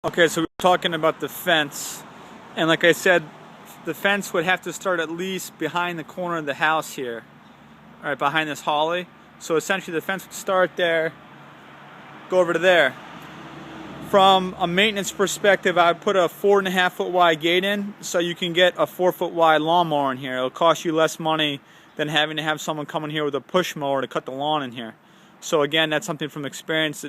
Okay, so we're talking about the fence, and like I said, the fence would have to start at least behind the corner of the house here, right behind this holly. So essentially the fence would start there, go over to there. From a maintenance perspective, I would put a 4.5 foot wide gate in so you can get a 4 foot wide lawnmower in here. It'll cost you less money than having to have someone come in here with a push mower to cut the lawn in here. So again, that's something from experience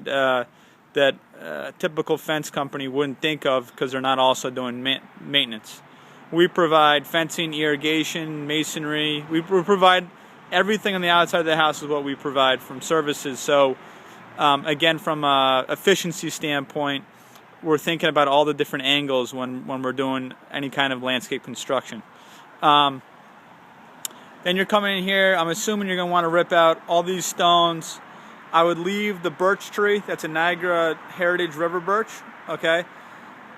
that a typical fence company wouldn't think of because they're not also doing maintenance. We provide fencing, irrigation, masonry. We provide everything on the outside of the house is what we provide from services. So again, from an efficiency standpoint, we're thinking about all the different angles when we're doing any kind of landscape construction. Then you're coming in here, I'm assuming you're going to want to rip out all these stones. I would leave the birch tree, that's a Niagara Heritage River birch, okay?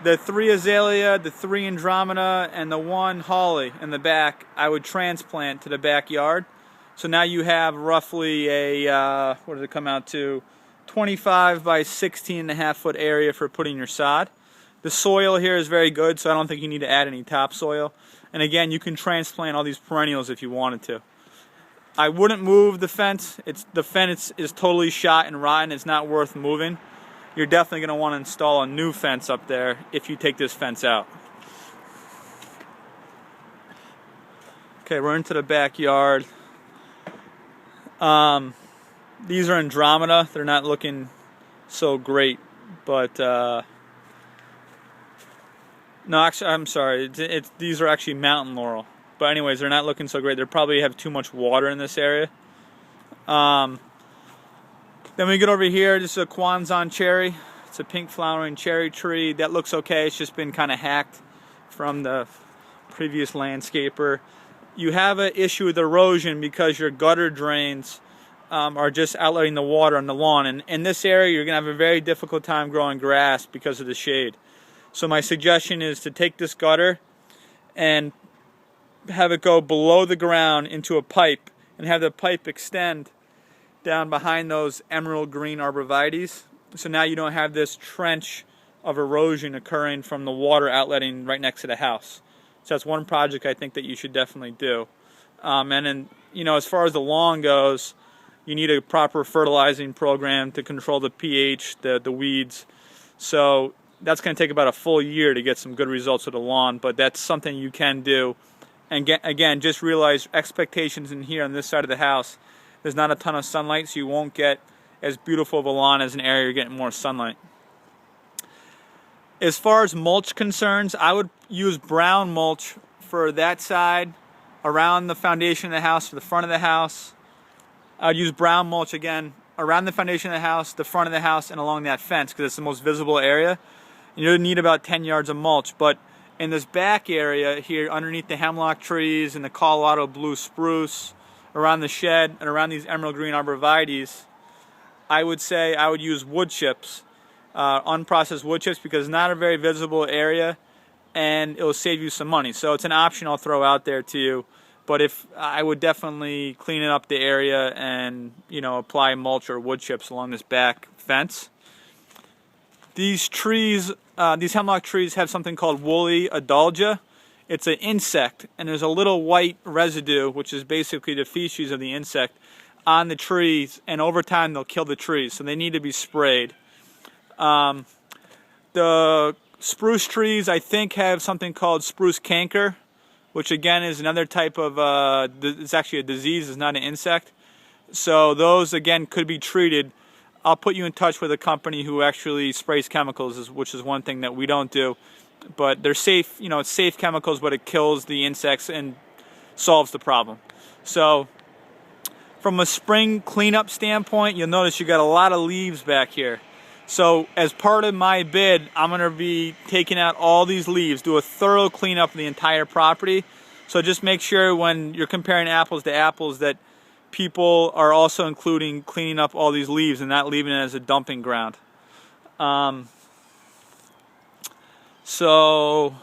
The 3 azalea, the 3 andromeda, and the 1 holly in the back, I would transplant to the backyard. So now you have roughly a, what does it come out to? 25 by 16.5 foot area for putting your sod. The soil here is very good, so I don't think you need to add any topsoil. And again, you can transplant all these perennials if you wanted to. I wouldn't move the fence. The fence is totally shot and rotten. It's not worth moving. You're definitely going to want to install a new fence up there if you take this fence out. Okay, we're into the backyard. These are Andromeda. They're not looking so great, but no, actually, I'm sorry. These are actually mountain laurel. But anyways, they're not looking so great. They probably have too much water in this area. Then we get over here. This is a Kwanzan cherry. It's a pink flowering cherry tree. That looks okay. It's just been kind of hacked from the previous landscaper. You have an issue with erosion because your gutter drains are just outletting the water on the lawn. And in this area, you're going to have a very difficult time growing grass because of the shade. So my suggestion is to take this gutter and have it go below the ground into a pipe and have the pipe extend down behind those emerald green arborvitaes. So now you don't have this trench of erosion occurring from the water outletting right next to the house. So that's one project I think that you should definitely do. And then, you know, as far as the lawn goes, you need a proper fertilizing program to control the pH, the weeds. So that's going to take about a full year to get some good results with the lawn, but that's something you can do. And again, just realize expectations in here on this side of the house. There's not a ton of sunlight, so you won't get as beautiful of a lawn as an area you're getting more sunlight. As far as mulch concerns, I would use brown mulch for that side, around the foundation of the house, for the front of the house. I would use brown mulch again around the foundation of the house, the front of the house, and along that fence because it's the most visible area. And you'll need about 10 yards of mulch, but in this back area here, underneath the hemlock trees and the Colorado blue spruce, around the shed and around these emerald green arborvitaes, I would say I would use wood chips, unprocessed wood chips, because it's not a very visible area and it will save you some money. So it's an option I'll throw out there to you. But if I would definitely clean up the area and, you know, apply mulch or wood chips along this back fence. These trees, these hemlock trees have something called woolly adulgia. It's an insect, and there's a little white residue, which is basically the feces of the insect, on the trees, and over time they'll kill the trees, so they need to be sprayed. The spruce trees, I think, have something called spruce canker, which again is another type of, it's actually a disease, it's not an insect. So those, again, could be treated. I'll put you in touch with a company who actually sprays chemicals, which is one thing that we don't do. But they're safe, you know, it's safe chemicals, but it kills the insects and solves the problem. So from a spring cleanup standpoint, you'll notice you got a lot of leaves back here. So as part of my bid, I'm going to be taking out all these leaves, do a thorough cleanup of the entire property. So just make sure when you're comparing apples to apples that people are also including cleaning up all these leaves and not leaving it as a dumping ground. So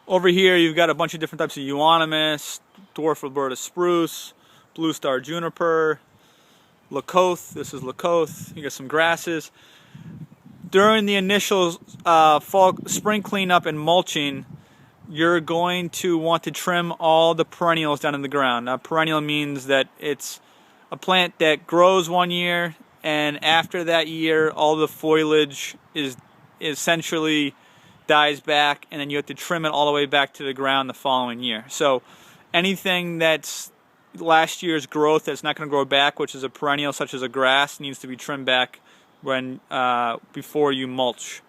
over here you've got a bunch of different types of euonymus, dwarf Alberta spruce, blue star juniper, Lakoth. This is Lakoth. You got some grasses. during the initial spring cleanup and mulching, you're going to want to trim all the perennials down in the ground. Now, perennial means that it's a plant that grows one year, and after that year, all the foliage is essentially dies back, and then you have to trim it all the way back to the ground the following year. So anything that's last year's growth that's not going to grow back, which is a perennial such as a grass, needs to be trimmed back when before you mulch.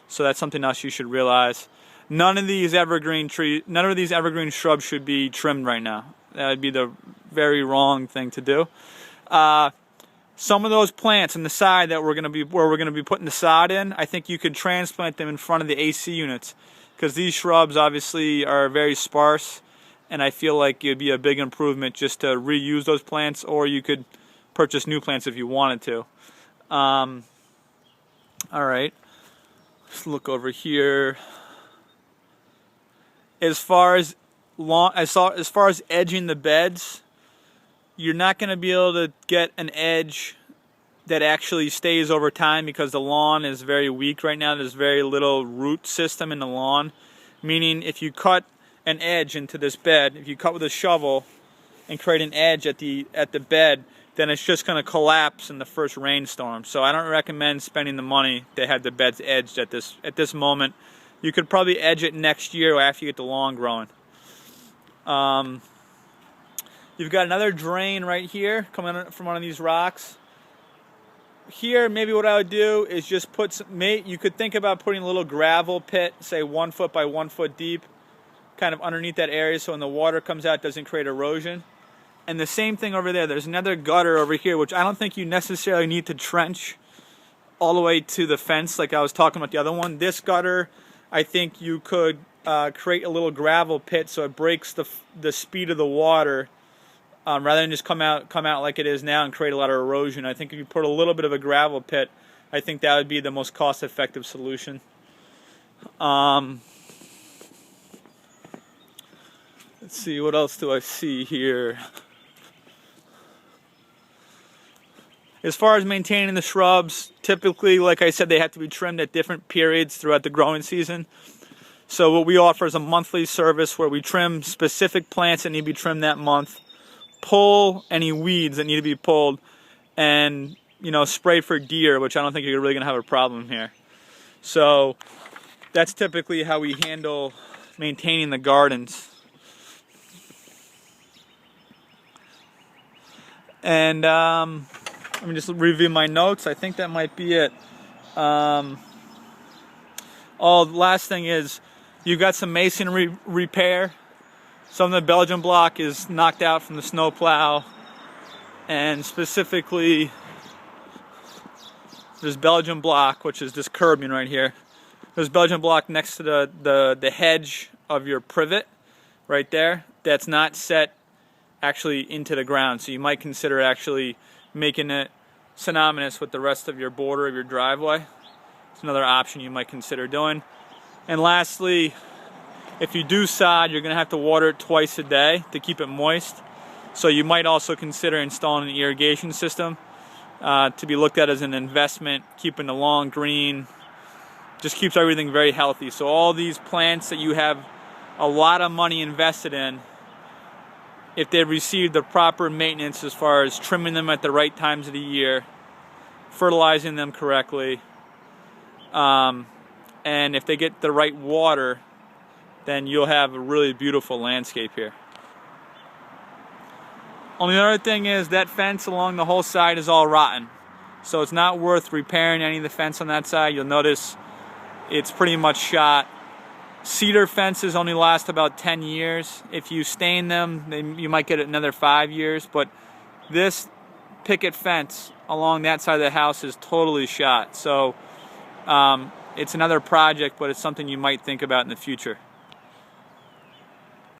So that's something else you should realize. None of these evergreen shrubs should be trimmed right now. That would be the very wrong thing to do. Some of those plants on the side that we're going to be putting the sod in, I think you could transplant them in front of the AC units, because these shrubs obviously are very sparse, and I feel like it would be a big improvement just to reuse those plants, or you could purchase new plants if you wanted to. All right, let's look over here. As far as edging the beds, you're not going to be able to get an edge that actually stays over time, because the lawn is very weak right now. There's very little root system in the lawn, meaning if you cut an edge into this bed, if you cut with a shovel and create an edge at the bed, then it's just going to collapse in the first rainstorm. So I don't recommend spending the money to have the beds edged at this moment. You could probably edge it next year or after you get the lawn growing. You've got another drain right here coming from one of these rocks. Here, maybe what I would do is just you could think about putting a little gravel pit, say 1 foot by 1 foot deep, kind of underneath that area, so when the water comes out, it doesn't create erosion. And the same thing over there. There's another gutter over here, which I don't think you necessarily need to trench all the way to the fence like I was talking about the other one. This gutter, I think you could create a little gravel pit so it breaks the speed of the water, rather than just come out like it is now and create a lot of erosion. I think if you put a little bit of a gravel pit, I think that would be the most cost-effective solution. Let's see, what else do I see here? As far as maintaining the shrubs, typically, like I said, they have to be trimmed at different periods throughout the growing season. So what we offer is a monthly service where we trim specific plants that need to be trimmed that month, pull any weeds that need to be pulled, and spray for deer, which I don't think you're really going to have a problem here. So that's typically how we handle maintaining the gardens. And let me just review my notes. I think that might be it. The last thing is, you've got some masonry repair. Some of the Belgian block is knocked out from the snow plow, and specifically there's Belgian block, which is this curbing right here. There's Belgian block next to the hedge of your privet right there. That's not set actually into the ground, so you might consider actually making it synonymous with the rest of your border of your driveway. It's another option you might consider doing. And lastly, if you do sod, you're going to have to water it twice a day to keep it moist. So you might also consider installing an irrigation system, to be looked at as an investment, keeping the lawn green. Just keeps everything very healthy. So all these plants that you have a lot of money invested in, if they've received the proper maintenance as far as trimming them at the right times of the year, fertilizing them correctly, and if they get the right water, then you'll have a really beautiful landscape here. Only other thing is that fence along the whole side is all rotten. So it's not worth repairing any of the fence on that side. You'll notice it's pretty much shot. Cedar fences only last about 10 years. If you stain them, then you might get another 5 years. But this picket fence along that side of the house is totally shot. So it's another project, but it's something you might think about in the future.